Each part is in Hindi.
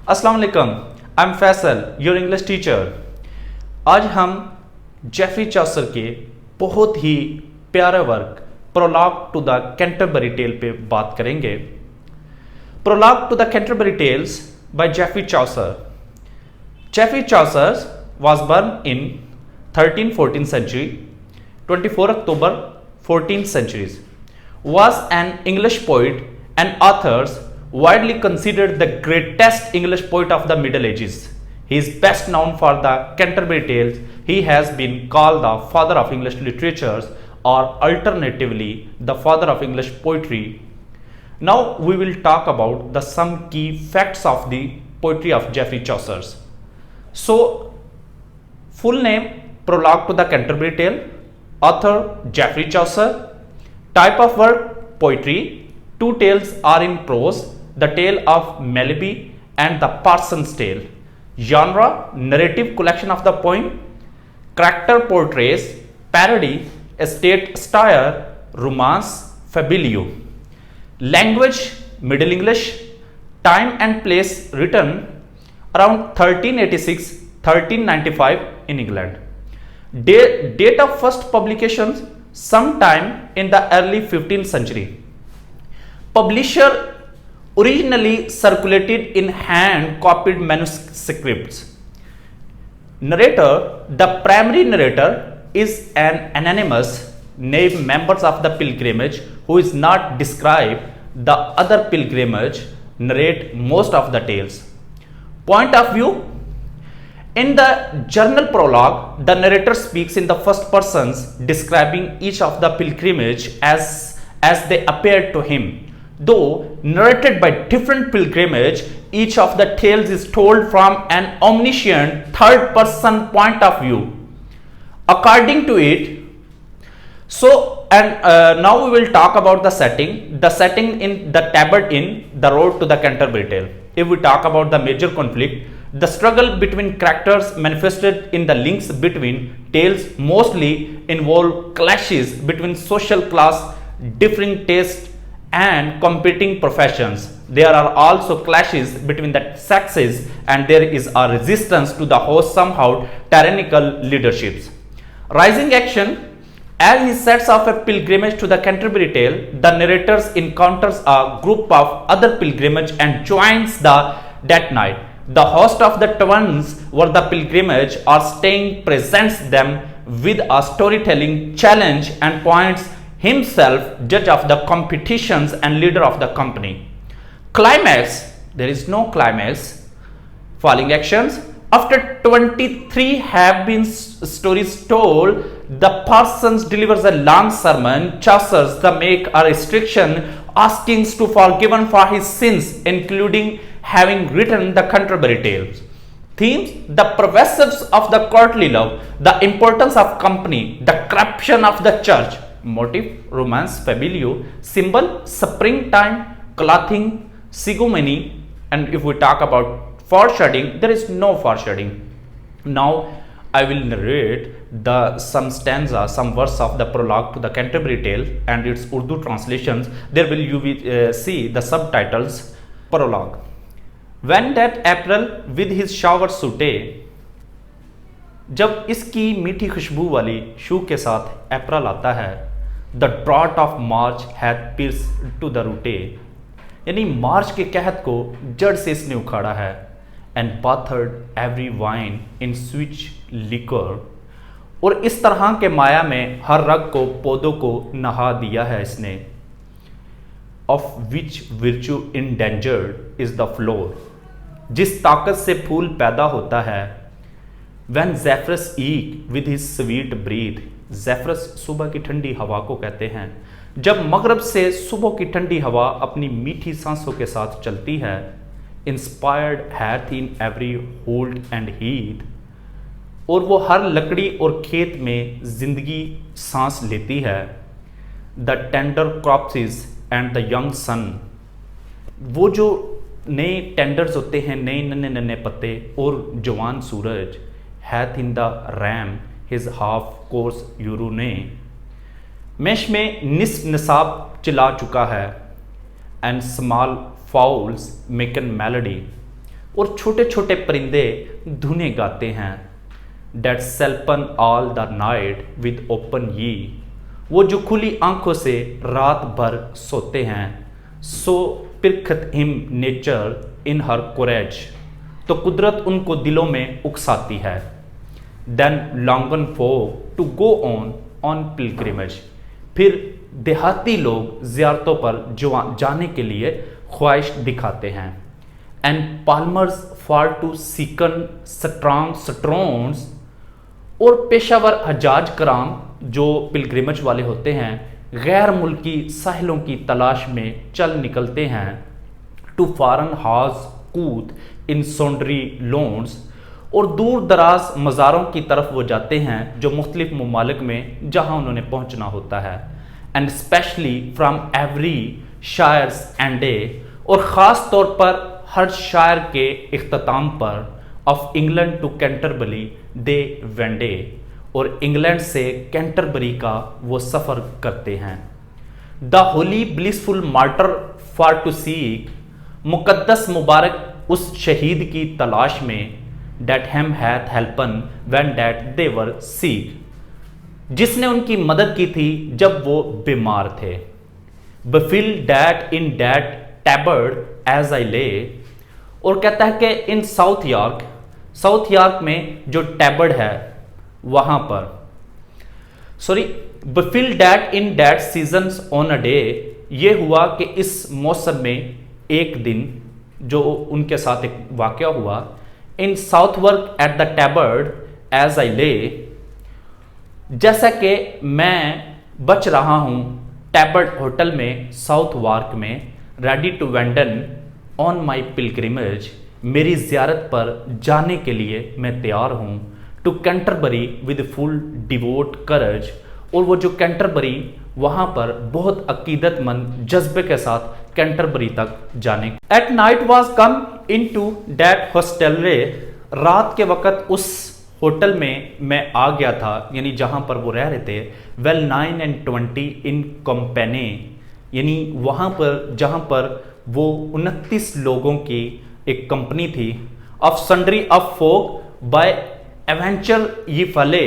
अस्सलाम वालेकुम, I am Faisal, your English teacher. आज हम जेफरी चौसर के बहुत ही प्यारा work prologue to the Canterbury tale पे बात करेंगे। Prologue to the Canterbury tales by Geoffrey Chaucer. Geoffrey Chaucer was born in 13th-14th century, 24 October 14th centuries, was an English poet and author widely considered the greatest English poet of the Middle Ages. He is best known for the Canterbury Tales. He has been called the father of English literature or alternatively the father of English poetry. Now we will talk about the some key facts of the poetry of Geoffrey Chaucer. So full name Prologue to the Canterbury Tale, author Geoffrey Chaucer, type of work poetry, two tales are in prose, the tale of Melibea and the Parson's Tale, genre narrative collection of the poem, character portraits, parody, estate style, romance, fabulio, language Middle English, time and place written around 1386-1395 in England. Date of first publications sometime in the early 15th century. Publisher originally circulated in hand copied manuscripts. Narrator, the primary narrator is an anonymous named members of the pilgrimage who is not described. The other pilgrimage narrate most of the tales. Point of view. In the journal prologue, the narrator speaks in the first persons, describing each of the pilgrimage as they appeared to him. Though narrated by different pilgrimage, each of the tales is told from an omniscient third person point of view. According to it, now we will talk about the setting. The setting in the tabard inn, the road to the Canterbury Tale. If we talk about the major conflict, the struggle between characters manifested in the links between tales mostly involve clashes between social class, differing tastes and competing professions. There are also clashes between the sexes and there is a resistance to the host somehow tyrannical leaderships. Rising action. As he sets off a pilgrimage to the Canterbury Tale, the narrator encounters a group of other pilgrims and joins that night. The host of the taverns where the pilgrimage are staying presents them with a storytelling challenge and points himself judge of the competitions and leader of the company. Climax. There is no climax. Falling actions. After 23 have been stories told, the person delivers a long sermon. Chaucer's the make a restriction asking to forgiven for his sins, including having written the Canterbury Tales. Themes: the pervasives of the courtly love, the importance of company, the corruption of the church. Motive: romance, fabulio. Symbol: springtime, clothing, sigomony. And if we talk about foreshadowing, there is no foreshadowing. Now I will narrate some stanza, some verse of the prologue to the Canterbury Tale and its Urdu translations. There will you will see the subtitles. Prologue. When that April with his shower सूटे, जब इसकी मीठी खुशबू वाली शू के साथ अप्रैल आता है, the drought of March hath pierced to the root, यानी मार्च के कहत को जड़ से इसने उखाड़ा है, and bathed every vine in sweet liquor, और इस तरह के माया में हर रग को पौधों को नहा दिया है इसने. Of which virtue endangered is the flower, जिस ताकत से फूल पैदा होता है. When Zephyrus eke with his sweet breath, Zephyrus सुबह की ठंडी हवा को कहते हैं. जब मगरब से सुबह की ठंडी हवा अपनी मीठी सांसों के साथ चलती है. Inspired hath in every hold and heath, और वो हर लकड़ी और खेत में जिंदगी सांस लेती है. The tender copses and the young sun, वो जो नए टेंडर्स होते हैं, नए नन्हे नन्हे पत्ते और जवान सूरज. Hath in the ram his half course urine, मेष में निस्फ निसाब चिल्ला चुका है. And small fowls make a melody, और छोटे छोटे परिंदे धुने गाते हैं। That slepen all the night with open ye, वो जो खुली आंखों से रात भर सोते हैं। सो पिरखत हिम नेचर इन हर कोरेज, तो कुदरत उनको दिलों में उकसाती है। Then longen folk to go on pilgrimage, फिर देहाती लोग ज़ियारतों पर जाने के लिए ख्वाहिश दिखाते हैं। एंड पाल्मर्स फॉर टू सीकन स्ट्रॉन्ग स्ट्रोन्स, और पेशावर हजाज कराम जो पिलग्रिमेज वाले होते हैं गैर मुल्की साहिलों की तलाश में चल निकलते हैं। टू फॉरन हाज कूत इन सोंडरी लोन्स, और दूर दराज मज़ारों की तरफ वो जाते हैं जो मुख्तलिफ ममालिक में जहाँ उन्होंने पहुँचना होता है। And specially from every shires end, और ख़ास तौर पर हर शायर के इख्तिताम पर of England to Canterbury they wend, और इंग्लैंड से कैंटरबरी का वो सफ़र करते हैं। The holy blissful martyr for to seek, मुकद्दस मुबारक उस शहीद की तलाश में। That hem hath helpen when that they were sick, जिसने उनकी मदद की थी जब वो बीमार थे। Befell that in that टैबर्ड as I ले, और कहता है कि इन साउथ यॉर्क में जो टैबर्ड है वहां पर, sorry, befell that in that seasons on a day, ये हुआ कि इस मौसम में एक दिन जो उनके साथ एक वाक़या हुआ। इन Southwark at the टैबर्ड as I ले, जैसा कि मैं बच रहा हूं टैबर्ड होटल में साउथ वार्क में, ready to wenden on my pilgrimage, मेरी ज़ियारत पर जाने के लिए मैं तैयार हूँ। To Canterbury with full devout courage, और वो जो कैंटरबरी वहाँ पर बहुत अकीदतमंद जज्बे के साथ कैंटरबरी तक जाने। At night was come into that hostelry, रात के वक़्त उस होटल में मैं आ गया था, यानी जहाँ पर वो रह रहे थे। वेल 9 and 20 इन कंपेनी, यानी वहाँ पर जहाँ पर वो 29 लोगों की एक कंपनी थी। Of sundry of folk by adventure ये फले,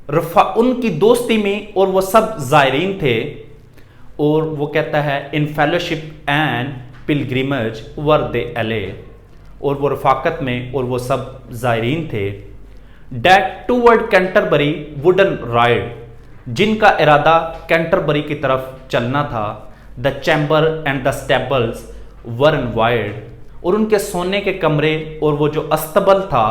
उनकी दोस्ती में, और वो सब ज़ायरीन थे। और वो कहता है इन फेलोशिप एंड पिलग्रिमेज वर दे एले, और वो रफाकत में और वो सब ज़ायरीन थे। That toward Canterbury wooden ride, जिनका इरादा कैंटरबरी की तरफ चलना था। The chamber and the stables were wide, और उनके सोने के कमरे और वो जो अस्तबल था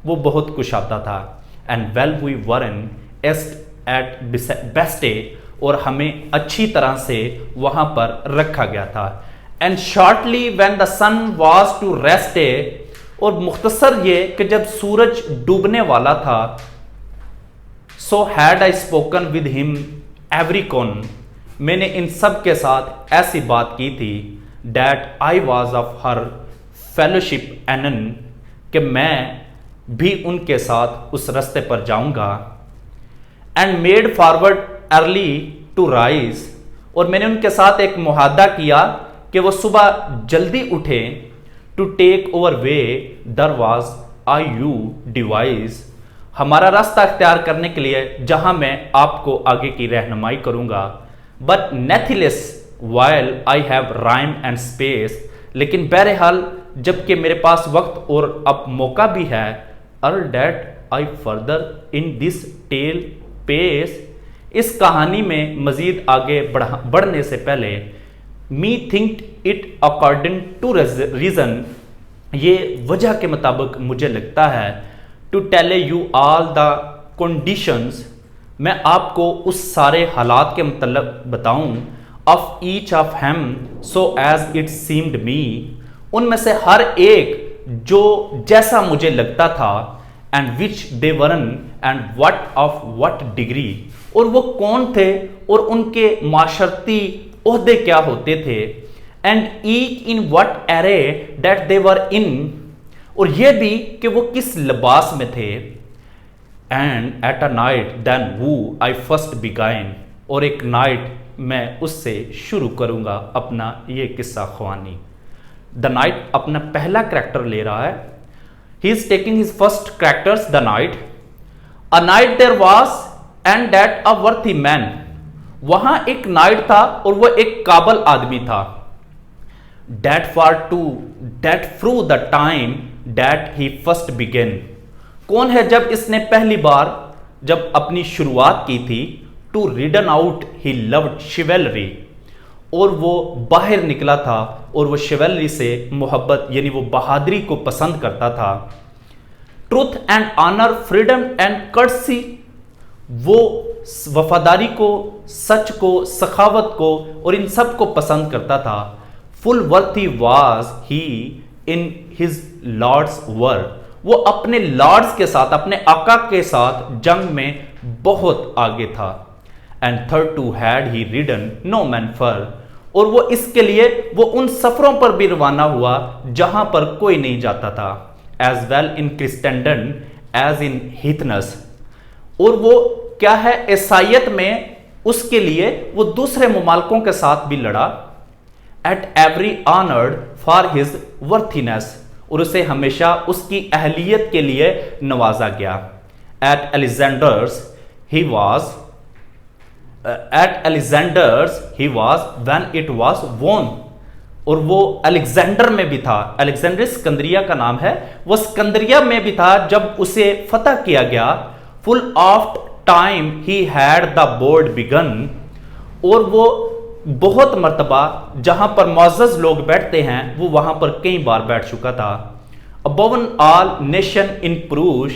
वो बहुत कुशादा था। एंड वेल वी वरन एस्ट एट बेस्टे, और हमें अच्छी तरह से वहाँ पर रखा गया था। And shortly when the sun was to rest, और मुख्तसर ये कि जब सूरज डूबने वाला था। So had I spoken with him every one, मैंने इन सब के साथ ऐसी बात की थी। That I was of her fellowship anon, कि मैं भी उनके साथ उस रास्ते पर जाऊंगा। And made forward early to rise, और मैंने उनके साथ एक मुहादा किया कि वो सुबह जल्दी उठें। To take over way there was I you devise, हमारा रास्ता अख्तियार करने के लिए जहां मैं आपको आगे की रहनुमाई करूंगा। But nevertheless while I have rhyme and space, लेकिन बहरहाल जबकि मेरे पास वक्त और अब मौका भी है। Ere that I further in this tale pace, इस कहानी में मजीद आगे बढ़ने से पहले। Me think it according to reason, ये वजह के मुताबिक मुझे लगता है। To tell you all the conditions, मैं आपको उस सारे हालात के मतलब बताऊं। Of each of hem so as it seemed me, उनमें से हर एक जो जैसा मुझे लगता था। एंड विच दे वरन and what of what degree, और वो कौन थे और उनके माशरती ओहदे क्या होते थे। And each in what array that they were in, और ये भी कि वो किस लिबास में थे। And at a knight then will I first begin, और एक नाइट मैं उससे शुरू करूंगा अपना ये किस्सा ख्वानी। द नाइट अपना पहला कैरेक्टर ले रहा है. He is taking his first characters the knight. A knight there was and that a worthy man. वहां एक नाइट था और वह एक काबल आदमी था. That far to that through the time that he first began. कौन है जब इसने पहली बार जब अपनी शुरुआत की थी. To ridden out he loved chivalry. और वो बाहर निकला था और वो शिवलरी से मोहब्बत यानी वो बहादुरी को पसंद करता था. Truth and honour, freedom and courtesy. वो वफादारी को, सच को, सखावत को और इन सब को पसंद करता था. Full worthy was he in his lord's war. वो अपने लॉर्ड्स के साथ, अपने आका के साथ जंग में बहुत आगे था. And thereto had he ridden no man far. और वो इसके लिए वो उन सफरों पर भी रवाना हुआ जहां पर कोई नहीं जाता था. As well in christendom as in heathenness. और वो क्या है, ईसाइयत में उसके लिए वो दूसरे मुमालकों के साथ भी लड़ा. At ever honoured for his worthiness. और उसे हमेशा उसकी अहलियत के लिए नवाजा गया. At Alexander's he was when it was won. और वो अलेक्जेंडर में भी था. अलेक्जेंडर सिकंदरिया का नाम है. वो सिकंदरिया में भी था जब उसे फतह किया गया. Full of time he had the board began. और वो बहुत मर्तबा जहां पर मौजज लोग बैठते हैं वो वहां पर कई बार बैठ चुका था. अबवन ऑल नेशन इन पुरुष.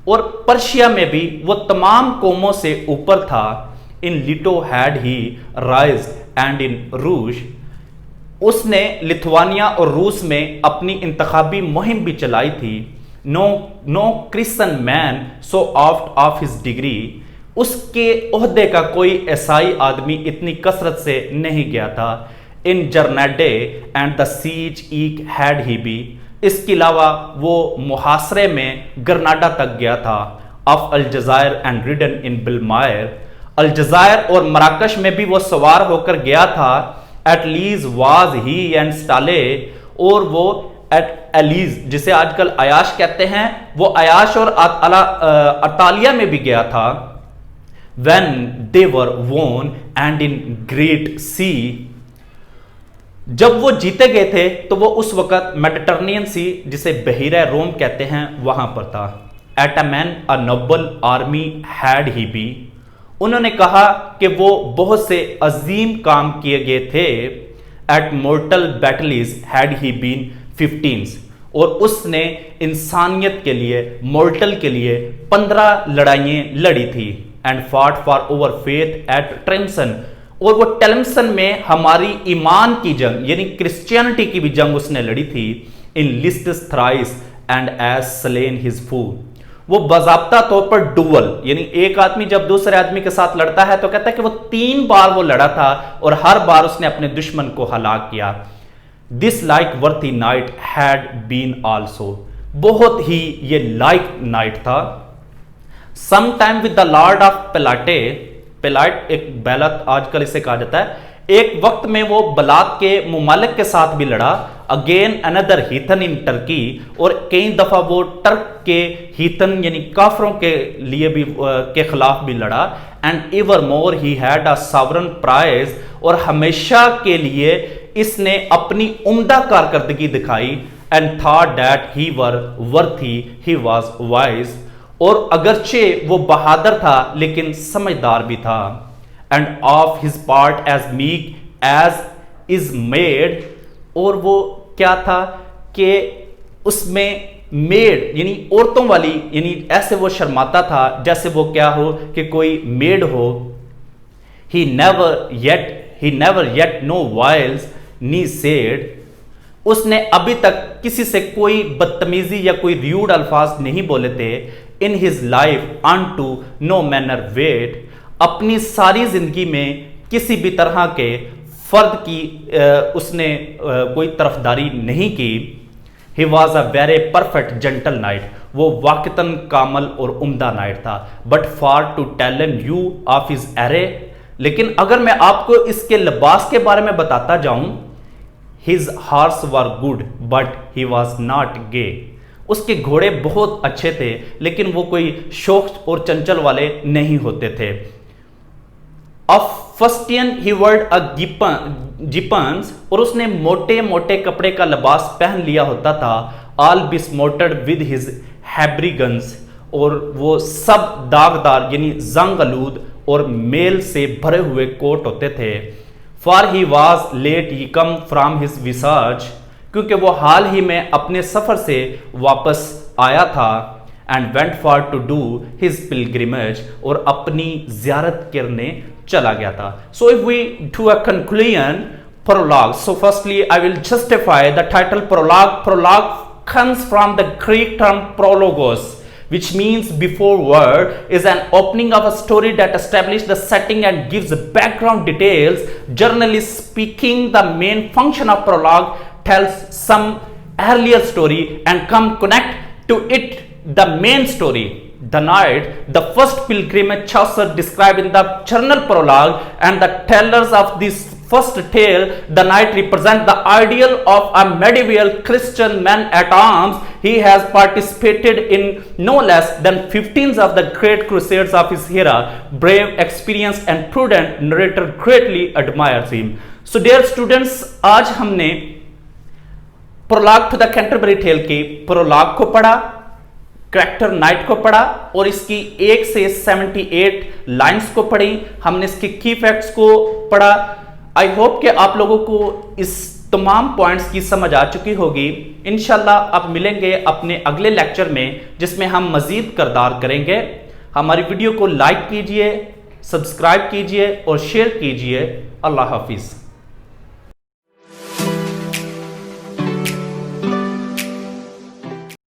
और पर्शिया में भी वो तमाम कौमों से ऊपर था. In Lettow had he raised and in Ruce. उसने लिथुआनिया और रूस में अपनी इंतखाबी मुहिम भी चलाई थी. No Christian man so oft of his degree. उसके ओहदे का कोई ईसाई आदमी इतनी कसरत से नहीं गया था. In Granada and the siege eke had he be. इसके अलावा वो मुहासरे में गरनाडा तक गया था. Of Algezir and ridden in Belmarye. Algezir और मराकश में भी वो सवार होकर गया था. At Lyeys was he and Satalye. और वो एट एलीज, जिसे आजकल अयाश कहते हैं, वो अयाश और अतालिया में भी गया था. When they were won and in great sea. जब वो जीते गए थे तो वो उस वक्त मेडिटरेनियन सी, जिसे बहीरा रोम कहते हैं, वहां पर था. At a man a noble army had he be. उन्होंने कहा कि वो बहुत से अजीम काम किए गए थे. At mortal battles had he been 15. और उसने इंसानियत के लिए, मोर्टल के लिए 15 लड़ाइयां लड़ी थी. And fought for our faith at Tramissene. और वो टेलमसन में हमारी ईमान की जंग यानी क्रिश्चियनिटी की भी जंग उसने लड़ी थी. In list thrice and as slain his foe. वो बाज़ाब्ता तौर पर डुअल यानी एक आदमी जब दूसरे आदमी के साथ लड़ता है तो कहता है कि वो 3 बार वो लड़ा था और हर बार उसने अपने दुश्मन को हलाक किया. This like worthy knight had been also. बहुत ही ये लाइक नाइट था. Sometime with the lord of Palatia. Palatia एक बैलत आजकल इसे कहा जाता है. एक वक्त में वो बलात के मुमालिक के साथ भी लड़ा. Again another heathen in Turkey. और कई दफा वो टर्क के हीथन यानी काफरों के लिए भी के खिलाफ भी लड़ा. And ever more he had a sovereign prize. और हमेशा के लिए इसने अपनी उम्दा कारकर्दगी दिखाई. And thought that he were worthy he was wise. और अगरचे वो बहादुर था लेकिन समझदार भी था. And of his part as meek as is maid. और वो क्या था कि उसमें मेड यानी औरतों वाली यानी ऐसे वो शर्माता था जैसे वो क्या हो कि कोई मेड हो. He never yet no wiles ne said. उसने अभी तक किसी से कोई बदतमीजी या कोई र्यूड अल्फाज नहीं बोले थे. In his life unto no manner wight. अपनी सारी जिंदगी में किसी भी तरह के फर्द की उसने कोई तरफदारी नहीं की. He was a very perfect gentle knight. वो वाकतन कामल और उम्दा नाइट था. But for to tell you of his array. लेकिन अगर मैं आपको इसके लिबास के बारे में बताता जाऊं, his horse were good but he was not gay. उसके घोड़े बहुत अच्छे थे लेकिन वो कोई शौक और चंचल वाले नहीं होते थे। ऑफ फस्टियन ही वर्ड अ जिपन्स, और उसने मोटे मोटे कपड़े का लिबास पहन लिया होता था। ऑल बिस्मोटेड विद हिज हैब्रिगन्स, और वो सब दागदार यानी जंग आलूद और मेल से भरे हुए कोट होते थे। For he was late he come from his voyage, क्योंकि वो हाल ही में अपने सफर से वापस आया था। And went for to do his pilgrimage, और अपनी जियारत करने चला गया था। So if we do a conclusion, prologue. So firstly I will justify the title prologue. Prologue comes from the Greek term prologos, which means before word, is an opening of a story that establishes the setting and gives background details. Generally speaking, the main function of prologue tells some earlier story and come connect to it the main story. The night, the first pilgrimage Chaucer described in the journal prologue, and the tellers of this first tale, the knight, represent the ideal of a medieval Christian man at arms. He has participated in no less than 15 of the great crusades of his era. Brave, experienced and prudent narrator greatly admires him. So dear students, आज हमने prologue to the Canterbury Tale की prologue को पढ़ा, कैरेक्टर नाइट को पढ़ा और इसकी 1 से 78 लाइंस को पढ़ी। हमने इसके की फैक्ट्स को पढ़ा। आई होप कि आप लोगों को इस तमाम पॉइंट्स की समझ आ चुकी होगी। इंशाल्लाह अब मिलेंगे अपने अगले लेक्चर में जिसमें हम मजीद किरदार करेंगे। हमारी वीडियो को लाइक कीजिए, सब्सक्राइब कीजिए और शेयर कीजिए। अल्लाह हाफिज़।